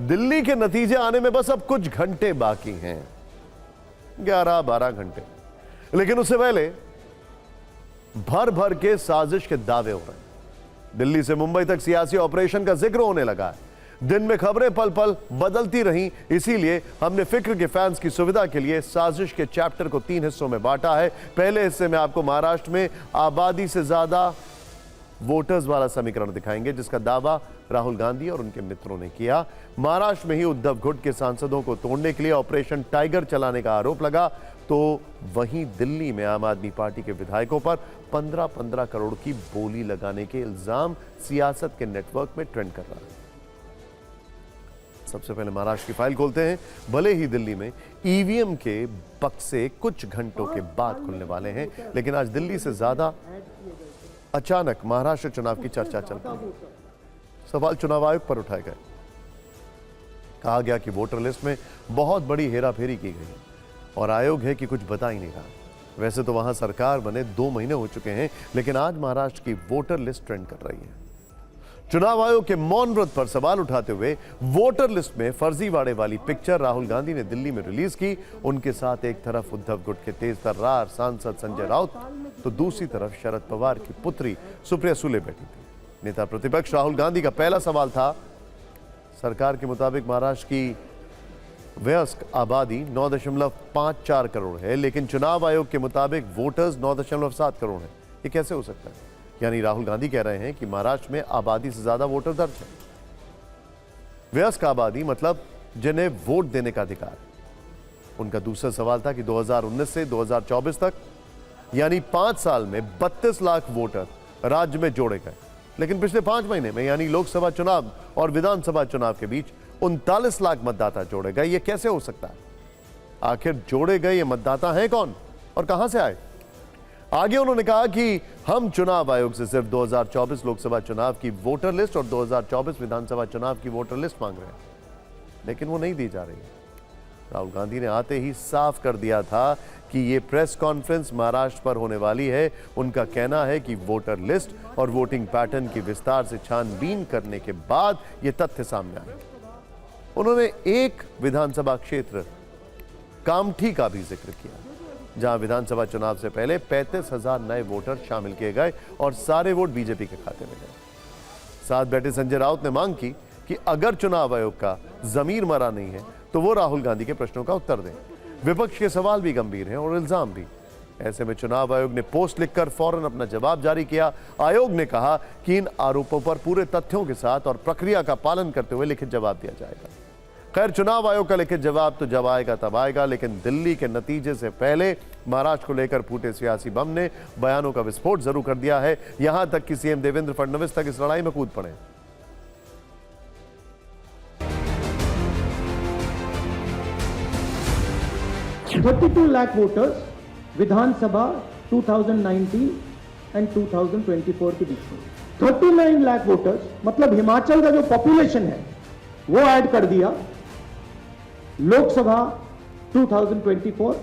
दिल्ली के नतीजे आने में बस अब कुछ घंटे बाकी हैं, 11-12 घंटे। लेकिन उससे पहले भर भर के साजिश के दावे हो रहे हैं। दिल्ली से मुंबई तक सियासी ऑपरेशन का जिक्र होने लगा है। दिन में खबरें पल पल बदलती रहीं, इसीलिए हमने फिक्र के फैंस की सुविधा के लिए साजिश के चैप्टर को 3 हिस्सों में बांटा है। पहले हिस्से में आपको महाराष्ट्र में आबादी से ज्यादा वोटर्स वाला समीकरण दिखाएंगे, जिसका दावा राहुल गांधी और उनके मित्रों ने किया। महाराष्ट्र में ही उद्धव गुट के सांसदों को तोड़ने के लिए ऑपरेशन टाइगर चलाने का आरोप लगा, तो वहीं दिल्ली में आम आदमी पार्टी के विधायकों पर 15-15 करोड़ की बोली लगाने के इल्जाम सियासत के नेटवर्क में ट्रेंड कर रहा है। सबसे पहले महाराष्ट्र की फाइल खोलते हैं। भले ही दिल्ली में ईवीएम के बक्से कुछ घंटों के बाद खुलने वाले हैं, लेकिन आज दिल्ली से ज्यादा अचानक महाराष्ट्र चुनाव की चर्चा चलती है। सवाल चुनाव आयोग पर उठाए गए। कहा गया कि वोटर लिस्ट में बहुत बड़ी हेराफेरी की गई और आयोग है कि कुछ बता ही नहीं रहा। वैसे तो वहां सरकार बने 2 महीने हो चुके हैं, लेकिन आज महाराष्ट्र की वोटर लिस्ट ट्रेंड कर रही है। चुनाव आयोग के मौन व्रत पर सवाल उठाते हुए वोटर लिस्ट में फर्जीवाड़े वाली पिक्चर राहुल गांधी ने दिल्ली में रिलीज की। उनके साथ एक तरफ उद्धव गुट के तेज तर्रार सांसद संजय राउत, तो दूसरी तरफ शरद पवार की पुत्री सुप्रिया सुले बैठी थी। नेता प्रतिपक्ष राहुल गांधी का पहला सवाल था, सरकार के मुताबिक महाराष्ट्र की वयस्क आबादी 9.54 करोड़ है, लेकिन चुनाव आयोग के मुताबिक वोटर्स 9.7 करोड़ है। ये कैसे हो सकता है? यानी राहुल गांधी कह रहे हैं कि महाराष्ट्र में आबादी से ज्यादा वोटर दर्ज है। वयस्क आबादी मतलब जिन्हें वोट देने का अधिकार है। उनका दूसरा सवाल था कि 2019 से 2024 तक यानी 5 साल में 32 लाख वोटर राज्य में जोड़े गए, लेकिन पिछले 5 महीने में यानी लोकसभा चुनाव और विधानसभा चुनाव के बीच 39 लाख मतदाता जोड़े गए। ये कैसे हो सकता है? आखिर जोड़े गए ये मतदाता हैं कौन और कहां से आए? आगे उन्होंने कहा कि हम चुनाव आयोग से सिर्फ 2024 लोकसभा चुनाव की वोटर लिस्ट और 2024 विधानसभा चुनाव की वोटर लिस्ट मांग रहे हैं, लेकिन वो नहीं दी जा रही है। राहुल गांधी ने आते ही साफ कर दिया था कि ये प्रेस कॉन्फ्रेंस महाराष्ट्र पर होने वाली है। उनका कहना है कि वोटर लिस्ट और वोटिंग पैटर्न की विस्तार से छानबीन करने के बाद ये तथ्य सामने आए। उन्होंने एक विधानसभा क्षेत्र कामठी का भी जिक्र किया, जहां विधानसभा चुनाव से पहले 35,000 नए वोटर शामिल किए गए और सारे वोट बीजेपी के खाते में गए। साथ बैठे संजय राउत ने मांग की कि अगर चुनाव आयोग का जमीर मरा नहीं है तो वो राहुल गांधी के प्रश्नों का उत्तर दें। विपक्ष के सवाल भी गंभीर हैं और इल्जाम भी। ऐसे में चुनाव आयोग ने पोस्ट लिखकर फौरन अपना जवाब जारी किया। आयोग ने कहा कि इन आरोपों पर पूरे तथ्यों के साथ और प्रक्रिया का पालन करते हुए लिखित जवाब दिया जाएगा। खैर, चुनाव आयोग का लिखित जवाब तो जब आएगा तब आएगा, लेकिन दिल्ली के नतीजे से पहले महाराष्ट्र को लेकर फूटे सियासी बम ने बयानों का विस्फोट जरूर कर दिया है। यहां तक कि सीएम देवेंद्र फडणवीस तक इस लड़ाई में कूद पड़े। 32 लाख वोटर्स विधानसभा 2019 एंड 2024 के बीच में। 39 लाख वोटर्स मतलब हिमाचल का जो पॉपुलेशन है वो ऐड कर दिया लोकसभा 2024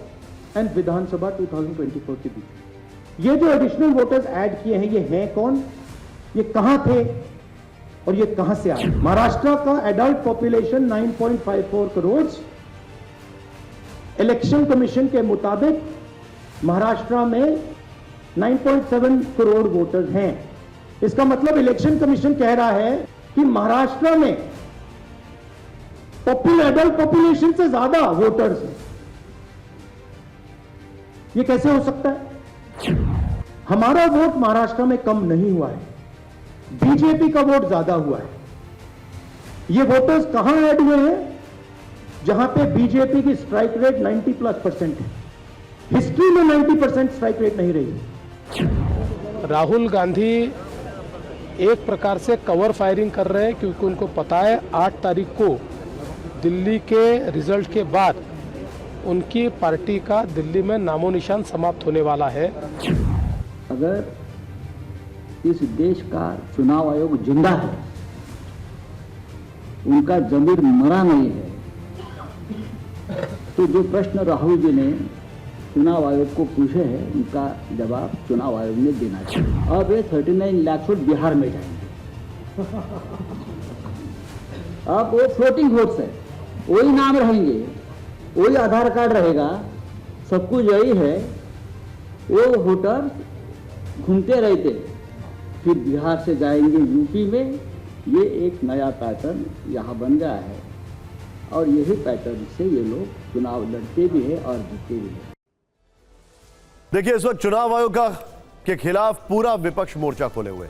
एंड विधानसभा 2024 के बीच। ये जो एडिशनल वोटर्स ऐड किए हैं, ये हैं कौन, ये कहां थे और ये कहां से आए? महाराष्ट्र का adult population 9.54 crore. Election commission के मुताबिक महाराष्ट्र में 9.7 करोड़ वोटर्स हैं। इसका मतलब इलेक्शन कमीशन कह रहा है कि महाराष्ट्र में एडल्ट पॉपुलेशन से ज्यादा वोटर्स हैं। यह कैसे हो सकता है? हमारा वोट महाराष्ट्र में कम नहीं हुआ है, बीजेपी का वोट ज्यादा हुआ है। ये वोटर्स कहां ऐड हुए हैं? जहां पे बीजेपी की स्ट्राइक रेट 90+% है। हिस्ट्री में 90% स्ट्राइक रेट नहीं रही। राहुल गांधी एक प्रकार से कवर फायरिंग कर रहे हैं, क्योंकि उनको पता है 8 तारीख को दिल्ली के रिजल्ट के बाद उनकी पार्टी का दिल्ली में नामो निशान समाप्त होने वाला है। अगर इस देश का चुनाव आयोग जिंदा है, उनका जमीर मरा नहीं है, तो जो प्रश्न राहुल जी ने चुनाव आयोग को पूछे हैं, उनका जवाब चुनाव आयोग ने देना चाहिए। अब ये 39 लाख वोट बिहार में जाएंगे। अब वो फ्लोटिंग वोट्स है, वही नाम रहेंगे, वही आधार कार्ड रहेगा, सब कुछ यही है। वो वोटर घूमते रहते, फिर बिहार से जाएंगे यूपी में। ये एक नया पैटर्न यहाँ बन गया है और यही पैटर्न से ये लोग चुनाव लड़ते भी है और जीतते भी है। देखिए, इस वक्त चुनाव आयोग के खिलाफ पूरा विपक्ष मोर्चा खोले हुए।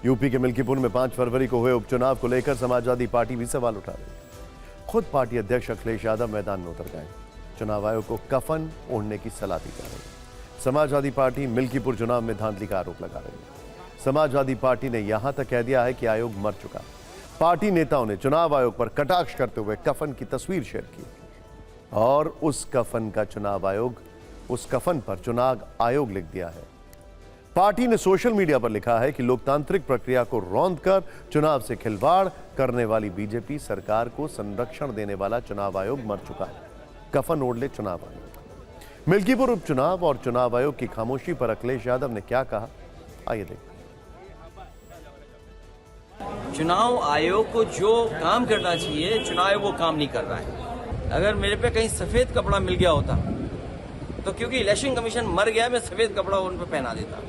यूपी के मिल्कीपुर में 5 फरवरी को हुए उपचुनाव को लेकर समाजवादी पार्टी भी सवाल उठा रही है। खुद पार्टी अध्यक्ष अखिलेश यादव मैदान में उतर गए। चुनाव आयोग को कफन ओढ़ने की सलाह दी जा रही है। समाजवादी पार्टी मिल्कीपुर चुनाव में धांधली का आरोप लगा रही है। समाजवादी पार्टी ने यहां तक कह दिया है कि आयोग मर चुका। पार्टी नेताओं ने चुनाव आयोग पर कटाक्ष करते हुए कफन की तस्वीर शेयर की और उस कफन पर चुनाव आयोग लिख दिया है। पार्टी ने सोशल मीडिया पर लिखा है कि लोकतांत्रिक प्रक्रिया को रौंदकर चुनाव से खिलवाड़ करने वाली बीजेपी सरकार को संरक्षण देने वाला चुनाव आयोग मर चुका है। कफन ओढ़ ले चुनाव आयोग। मिल्कीपुर उपचुनाव और चुनाव आयोग की खामोशी पर अखिलेश यादव ने क्या कहा, आइए देखिए। चुनाव आयोग को जो काम करना चाहिए, चुनाव आयोग वो काम नहीं कर रहा है। अगर मेरे पे कहीं सफेद कपड़ा मिल गया होता तो क्योंकि इलेक्शन कमीशन मर गया, मैं सफेद कपड़ा उन पे पहना देता।